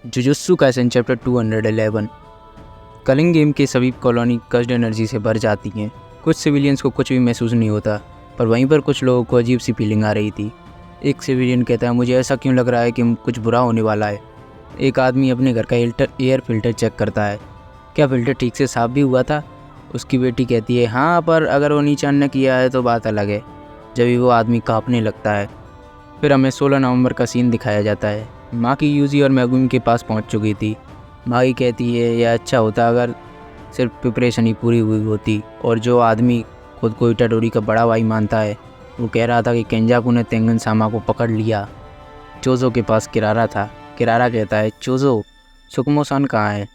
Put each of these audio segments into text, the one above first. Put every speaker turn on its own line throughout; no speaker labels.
Jujutsu Kaisen chapter 211। Culling game के सभी colony caused energy से भर जाती हैं। कुछ सिविलियंस को कुछ भी महसूस नहीं होता, पर वहीं पर कुछ लोगों को अजीब सी फीलिंग आ रही थी। एक सिविलियन कहता है, मुझे ऐसा क्यों लग रहा है कि कुछ बुरा होने वाला है। एक आदमी अपने घर का एयर फिल्टर चेक करता है, क्या फिल्टर ठीक से साफ भी हुआ था। उसकी बेटी कहती है, हाँ, पर अगर वो नीचे ने किया है तो बात अलग है। जब भी वो आदमी कांपने लगता है। फिर हमें 16 नवंबर का सीन दिखाया जाता है। माँ की यूजी और मेगुमी के पास पहुंच चुकी थी। माँ की कहती है, यह अच्छा होता अगर सिर्फ प्रिपरेशन ही पूरी हुई होती। और जो आदमी खुद को इटाडोरी का बड़ा भाई मानता है, वो कह रहा था कि केंजाकू ने तेंगन सामा को पकड़ लिया। चोजो के पास किरारा था। किरारा कहता है, चोजो, सुकुमो-सान कहाँ है।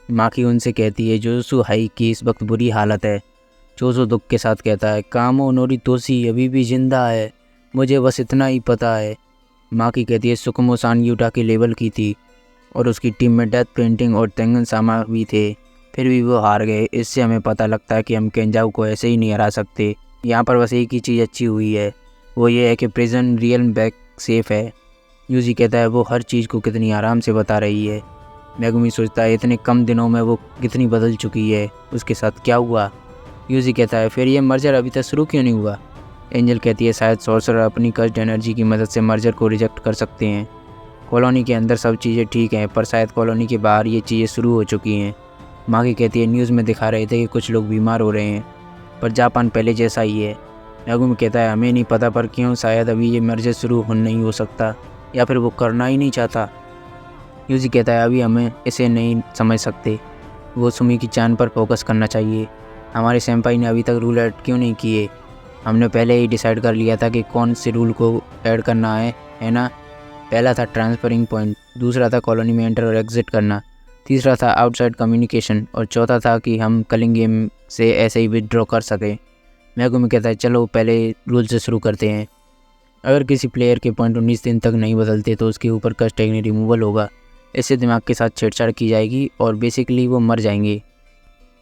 माँ की उनसे कहती है, जुजुत्सु हाई की इस वक्त बुरी हालत है। चोजो दुख के साथ कहता है, कामो नोरितोशी अभी भी जिंदा है, मुझे बस इतना ही पता है। माँ की कहती है, सुकुमो-सान यूटा के लेवल की थी और उसकी टीम में डेथ पेंटिंग और तेंगन सामा भी थे, फिर भी वो हार गए। इससे हमें पता लगता है कि हम केंजाकू को ऐसे ही नहीं हरा सकते। यहाँ पर बस एक ही चीज़ अच्छी हुई है, वो ये है कि प्रिजन रियल बैक सेफ है। यूजी कहता है, वो हर चीज़ को कितनी आराम से बता रही है। मेगुमी सोचता है, इतने कम दिनों में वो कितनी बदल चुकी है, उसके साथ क्या हुआ। यूजी कहता है, फिर ये मर्जर अभी तक शुरू क्यों नहीं हुआ। एंजल कहती है, शायद सॉर्सरर अपनी कस्ड एनर्जी की मदद से मर्जर को रिजेक्ट कर सकते हैं। कॉलोनी के अंदर सब चीज़ें ठीक हैं, पर शायद कॉलोनी के बाहर ये चीज़ें शुरू हो चुकी हैं। माँ की कहती है, न्यूज़ में दिखा रहे थे कि कुछ लोग बीमार हो रहे हैं, पर जापान पहले जैसा ही है। मेगुमी कहता है, हमें नहीं पता, पर क्यों, शायद अभी ये मर्जर शुरू नहीं हो सकता, या फिर वो करना ही नहीं चाहता। यूजी कहता है, अभी हमें इसे नहीं समझ सकते, वो सुमी की चांद पर फोकस करना चाहिए। हमारे सेंपाई ने अभी तक रूल ऐड क्यों नहीं किए। हमने पहले ही डिसाइड कर लिया था कि कौन से रूल को ऐड करना है ना। पहला था ट्रांसफरिंग पॉइंट, दूसरा था कॉलोनी में एंटर और एग्जिट करना, तीसरा था आउटसाइड कम्युनिकेशन, और चौथा था कि हम कलिंग गेम से ऐसे ही विदड्रॉ कर सकें। मेगुमी कहता है, चलो पहले रूल से शुरू करते हैं। अगर किसी प्लेयर के पॉइंट 19 दिन तक नहीं बदलते तो उसके ऊपर कस्ट टेक्निक रिमूवल होगा। इससे दिमाग के साथ छेड़छाड़ की जाएगी और बेसिकली वो मर जाएंगे।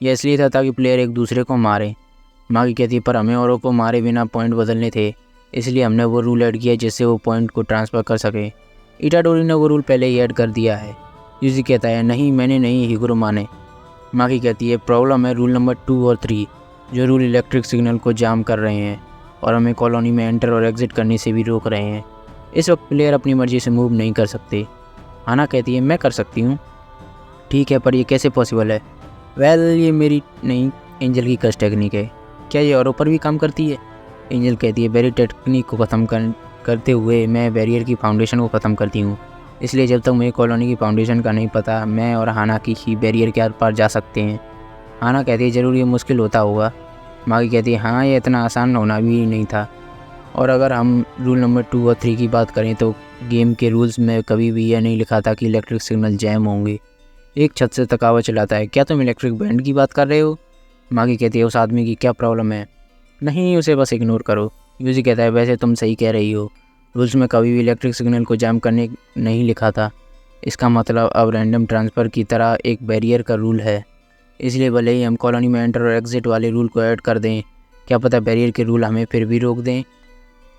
यह इसलिए था ताकि प्लेयर एक दूसरे को मारे। माँ की कहती है, पर हमें औरों को मारे बिना पॉइंट बदलने थे, इसलिए हमने वो रूल ऐड किया जिससे वो पॉइंट को ट्रांसफ़र कर सके। इटाडोरी ने वो रूल पहले ही ऐड कर दिया है। यूजी कहता है, नहीं, मैंने नहीं, हिगुरो माने। माँ की कहती है, प्रॉब्लम है रूल नंबर 2 और 3, जो रूल इलेक्ट्रिक सिग्नल को जाम कर रहे हैं और हमें कॉलोनी में एंटर और एग्जिट करने से भी रोक रहे हैं। इस वक्त प्लेयर अपनी मर्जी से मूव नहीं कर सकते। हाना कहती है, मैं कर सकती हूँ। ठीक है, पर ये कैसे पॉसिबल है। वेल, ये मेरी नहीं, एंजल की कस्ट टेक्निक है। क्या ये औरों पर भी काम करती है। एंजल कहती है, बैरियर टेक्निक को ख़त्म करते हुए मैं बैरियर की फाउंडेशन को ख़त्म करती हूँ, इसलिए जब तक मुझे कॉलोनी की फाउंडेशन का नहीं पता, मैं और हाना की ही बैरियर के आर पार जा सकते हैं। हाना कहती है, ज़रूर ये मुश्किल होता होगा। मागी कहती है, हाँ, ये इतना आसान होना भी नहीं था। और अगर हम रूल नंबर 2 और 3 की बात करें तो गेम के रूल्स में कभी भी यह नहीं लिखा था कि इलेक्ट्रिक सिग्नल जैम होंगे। एक छत से तकावा चलाता है, क्या तुम इलेक्ट्रिक बैंड की बात कर रहे हो। मागी कहती है, उस आदमी की क्या प्रॉब्लम है। नहीं, उसे बस इग्नोर करो। यूजी कहता है, वैसे तुम सही कह रही हो, रूल्स में कभी भी इलेक्ट्रिक सिग्नल को जैम करने नहीं लिखा था। इसका मतलब अब रैंडम ट्रांसफ़र की तरह एक बैरियर का रूल है, इसलिए भले ही हम कॉलोनी में एंटर और एग्जिट वाले रूल को ऐड कर दें, क्या पता बैरियर के रूल हमें फिर भी रोक दें।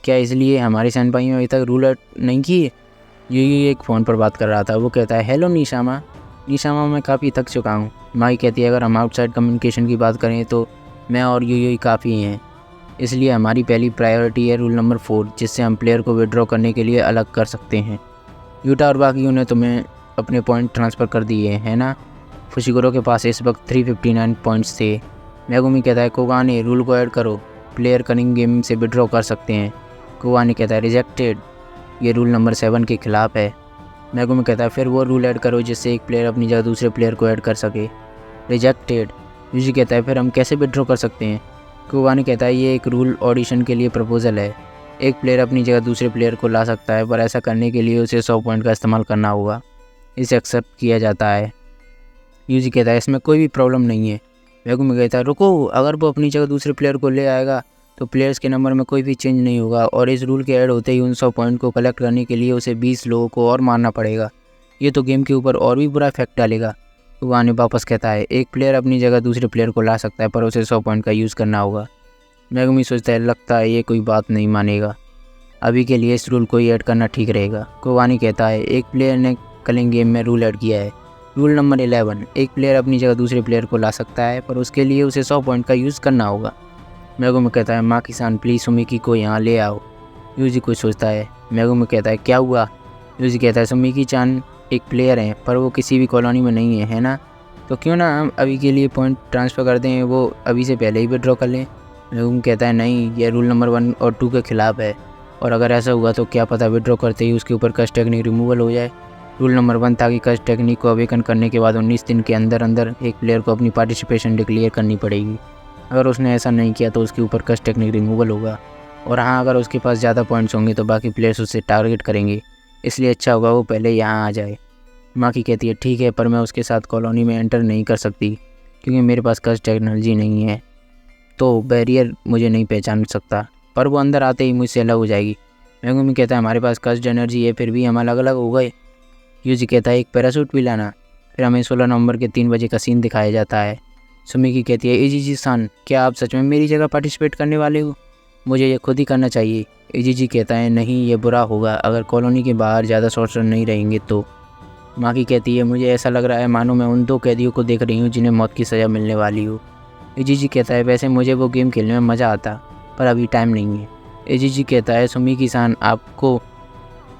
क्या इसलिए हमारे सेनपाई अभी तक रूल ऐड नहीं किए। ये एक फ़ोन पर बात कर रहा था। वो कहता है, हेलो निशामा, मैं काफ़ी थक चुका हूँ। माई कहती है, अगर हम आउटसाइड कम्युनिकेशन की बात करें तो मैं और यू काफ़ी हैं, इसलिए हमारी पहली प्रायोरिटी है रूल नंबर 4, जिससे हम प्लेयर को विड्रॉ करने के लिए अलग कर सकते हैं। यूटा और बाकियों ने तुम्हें अपने पॉइंट ट्रांसफ़र कर दिए हैं ना। फुशिगुरो के पास इस वक्त 359 पॉइंट्स थे। मेगुमी कहता है, कोगाने, रूल को ऐड करो, प्लेयर कलिंग गेम से विड्रॉ कर सकते हैं। कोगाने कहता है, रिजेक्टेड, ये रूल नंबर 7 के ख़िलाफ़ है। मेगुमी कहता है, फिर वो रूल ऐड करो जिससे एक प्लेयर अपनी जगह दूसरे प्लेयर को ऐड कर सके। रिजेक्टेड। यूजी कहता है, फिर हम कैसे विड्रॉ कर सकते हैं। कोगाने कहता है, ये एक रूल ऑडिशन के लिए प्रपोजल है। एक प्लेयर अपनी जगह दूसरे प्लेयर को ला सकता है, पर ऐसा करने के लिए उसे 100 पॉइंट का इस्तेमाल करना होगा। इसे एक्सेप्ट किया जाता है। यूजी कहता है, इसमें कोई भी प्रॉब्लम नहीं है। मेगुमी कहता है, रुको, अगर वो अपनी जगह दूसरे प्लेयर को ले आएगा तो प्लेयर्स के नंबर में कोई भी चेंज नहीं होगा, और इस रूल के ऐड होते ही उन 100 पॉइंट को कलेक्ट करने के लिए उसे 20 लोगों को और मारना पड़ेगा। ये तो गेम के ऊपर और भी बुरा इफेक्ट डालेगा। कोगाने वापस कहता है, एक प्लेयर अपनी जगह दूसरे प्लेयर को ला सकता है, पर उसे 100 पॉइंट का यूज़ करना होगा। मेगुमी सोचता है, लगता है ये कोई बात नहीं मानेगा, अभी के लिए इस रूल को ही ऐड करना ठीक रहेगा। कोगाने कहता है, एक प्लेयर ने कलिंग गेम में रूल ऐड किया है। रूल नंबर 11, एक प्लेयर अपनी जगह दूसरे प्लेयर को ला सकता है, पर उसके लिए उसे 100 पॉइंट का यूज़ करना होगा। मेगुमी कहता है माकी-सान प्लीज़ सुमिकी को यहाँ ले आओ। यूजी कुछ सोचता है। मेगुमी कहता है क्या हुआ? यूजी कहता है सुमिकी-चान एक प्लेयर हैं, पर वो किसी भी कॉलोनी में नहीं है ना? तो क्यों ना हम अभी के लिए पॉइंट ट्रांसफ़र कर दें, वो अभी से पहले ही विड्रॉ कर लें। मेगुमी कहता है नहीं, ये रूल नंबर 1 और 2 के खिलाफ़ है, और अगर ऐसा हुआ तो क्या पता विड्रॉ करते ही उसके ऊपर कस्ट टेक्निक रिमूवल हो जाए। रूल नंबर 1 था कि कस्ट टेक्निक को अवेकन करने के बाद 19 दिन के अंदर अंदर एक प्लेयर को अपनी पार्टिसिपेशन डिक्लेयर करनी पड़ेगी। अगर उसने ऐसा नहीं किया तो उसके ऊपर कस्ट टेक्निक रिमूवल होगा, और हाँ अगर उसके पास ज़्यादा पॉइंट्स होंगे तो बाकी प्लेयर्स उससे टारगेट करेंगे, इसलिए अच्छा होगा वो पहले यहाँ आ जाए। माकी कहती है ठीक है, पर मैं उसके साथ कॉलोनी में एंटर नहीं कर सकती क्योंकि मेरे पास कस्ट टेक्नोलॉजी नहीं है, तो बैरियर मुझे नहीं पहचान सकता, पर वो अंदर आते ही मुझसे अलग हो जाएगी। मेगुमी कहता है हमारे पास कस्ट एनर्जी है, फिर भी हम अलग अलग हो गए। यूजी कहता है एक पैराशूट भी लाना। फिर हमें 16 नवंबर के 3 बजे का सीन दिखाया जाता है। सुमिकी कहती है इजीजी-सान, क्या आप सच में मेरी जगह पार्टिसिपेट करने वाले हो? मुझे ये खुद ही करना चाहिए। इजीजी कहता है नहीं, ये बुरा होगा अगर कॉलोनी के बाहर ज़्यादा सॉर्सर नहीं रहेंगे तो। माकी कहती है मुझे ऐसा लग रहा है मानो मैं उन 2 कैदियों को देख रही हूँ जिन्हें मौत की सज़ा मिलने वाली हो। इजीजी कहता है वैसे मुझे वो गेम खेलने में मज़ा आता, पर अभी टाइम नहीं है। इजीजी कहता है सुमिकी-सान, आपको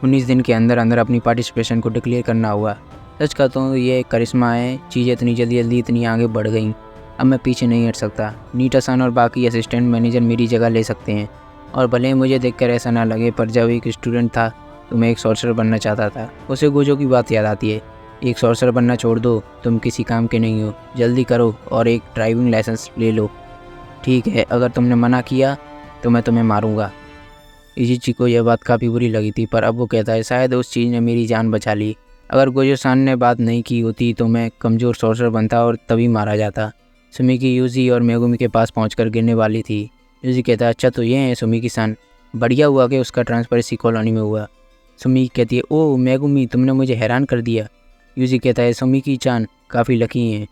19 दिन के अंदर अंदर अपनी पार्टिसिपेशन को डिक्लेयर करना होगा। सच कहता हूँ ये करिश्मा है, चीज़ें इतनी जल्दी इतनी आगे बढ़ गई, अब मैं पीछे नहीं हट सकता। नीटा-सान और बाकी असिस्टेंट मैनेजर मेरी जगह ले सकते हैं, और भले ही मुझे देखकर ऐसा ना लगे, पर जब एक स्टूडेंट था तो मैं एक सॉर्सरर बनना चाहता था। उसे गोजो की बात याद आती है, एक सॉर्सरर बनना छोड़ दो, तुम किसी काम के नहीं हो, जल्दी करो और एक ड्राइविंग लाइसेंस ले लो। ठीक है, अगर तुमने मना किया तो मैं तुम्हें मारूंगा। इजीची को यह बात काफ़ी बुरी लगी थी, पर अब वो कहता है शायद उस चीज़ ने मेरी जान बचा ली। अगर गोजो-सान ने बात नहीं की होती तो मैं कमज़ोर सॉर्सरर बनता और तभी मारा जाता। सुमिकी यूजी और मेगुमी के पास पहुंचकर गिरने वाली थी। यूजी कहता है अच्छा तो ये है सुमिकी-सान, बढ़िया हुआ कि उसका ट्रांसफ़र इसी कॉलोनी में हुआ। सुमिकी कहती है ओह मेगुमी, तुमने मुझे हैरान कर दिया। यूजी कहता है सुमिकी-चान काफ़ी लकी हैं।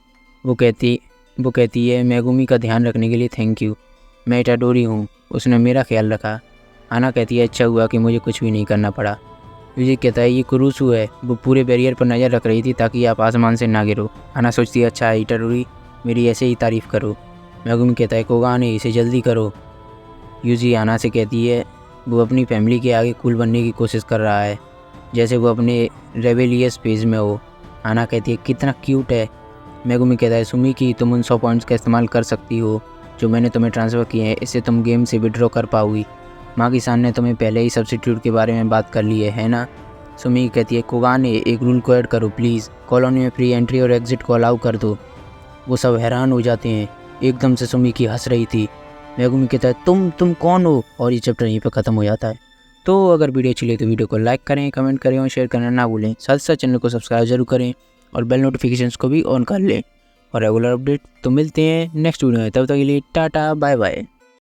वो कहती है मेगुमी का ध्यान रखने के लिए थैंक यू, मैं इटाडोरी हूँ, उसने मेरा ख्याल रखा। आना कहती है अच्छा हुआ कि मुझे कुछ भी नहीं करना पड़ा। यूजी कहता है ये कुरुसु है, वो पूरे बैरियर पर नज़र रख रही थी ताकि आप आसमान से ना गिरो। आना सोचती है अच्छा इटाडोरी, मेरी ऐसे ही तारीफ़ करो। मेगुमी कहता है कोगाने, इसे जल्दी करो। यूजी आना से कहती है वो अपनी फैमिली के आगे कूल बनने की कोशिश कर रहा है, जैसे वो अपने रेबेलियस फेज में हो। आना कहती है कितना क्यूट है। मेगुमी कहता है सुमिकी, तुम उन 100 पॉइंट्स का इस्तेमाल कर सकती हो जो मैंने तुम्हें ट्रांसफ़र किए हैं, इससे तुम गेम से विड्रॉ कर पाओगी। माकी-सान ने तुम्हें पहले ही सब्स्टिट्यूट के बारे में बात कर ली है ना? सुमिकी कहती है कोगाने, एक रूल को ऐड करो प्लीज़, कॉलोनी में फ्री एंट्री और एग्ज़िट को अलाउ कर दो। वो सब हैरान हो जाते हैं। एकदम से सुमिकी हंस रही थी। मेगुमी कहता है तुम कौन हो? और ये चैप्टर यहीं पर ख़त्म हो जाता है। तो अगर वीडियो अच्छी लगे तो वीडियो को लाइक करें, कमेंट करें और शेयर करना ना भूलें। साथ साथ चैनल को सब्सक्राइब जरूर करें और बेल नोटिफिकेशंस को भी ऑन कर लें और रेगुलर अपडेट। तो मिलते हैं नेक्स्ट वीडियो में, तब तक के लिए टाटा बाय बाय।